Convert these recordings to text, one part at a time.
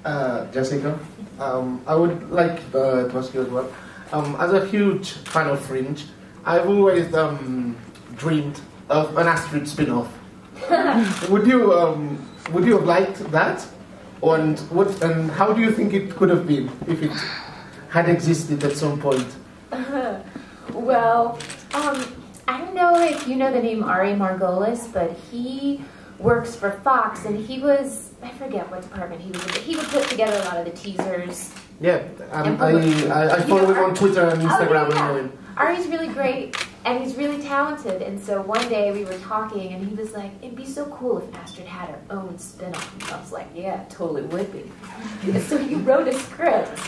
Jasika. I would like to ask you as well. As a huge fan of Fringe, I've always dreamed of an Astrid spin-off. Would you have liked that? And how do you think it could have been if it had existed at some point? Well, I don't know if you know the name Ari Margolis, but he works for Fox, and he was, I forget what department he was in, but he would put together a lot of the teasers. Yeah, I follow him on Twitter and Instagram. Oh, yeah. And know him. Ari's really great, and he's really talented, and so one day we were talking, and he was like, it'd be so cool if Astrid had her own spin-off. And I was like, yeah, it totally would be. And so he wrote a script.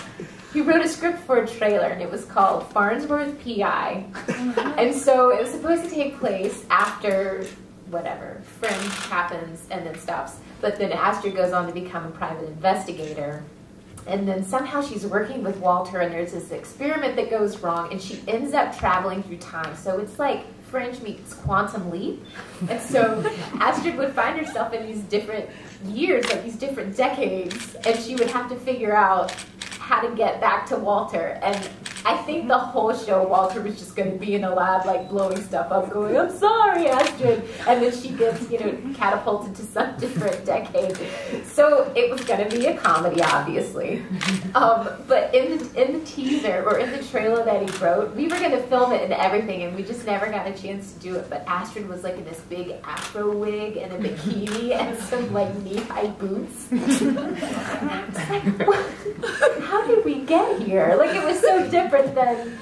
He wrote a script for a trailer, and it was called Farnsworth P.I. And so it was supposed to take place after, whatever, Fringe happens and then stops. But then Astrid goes on to become a private investigator. And then somehow she's working with Walter, and there's this experiment that goes wrong, and she ends up traveling through time. So it's like Fringe meets Quantum Leap. And so Astrid would find herself in these different years, like these different decades, and she would have to figure out how to get back to Walter. And I think the whole show, Walter was just going to be in a lab, like blowing stuff up, going, I'm sorry, Astrid. And then she gets, catapulted to some different decade. So it was going to be a comedy, obviously. But in the teaser, or in the trailer that he wrote, we were going to film it and everything, and we just never got a chance to do it. But Astrid was like in this big afro wig and a bikini and some like knee-high boots. And I was like, what? How did we get here? Like, it was so different than,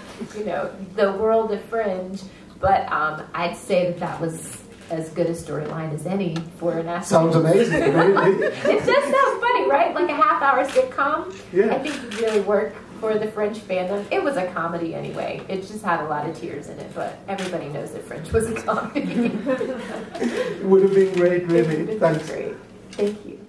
the world of Fringe. But I'd say that was as good a storyline as any for an Astrid. Sounds amazing, really. It does sound funny, right? Like a half-hour sitcom. Yeah. I think it really worked for the Fringe fandom. It was a comedy anyway. It just had a lot of tears in it, but everybody knows that Fringe was a comedy. It would have been great, really. It would have been great. Thank you.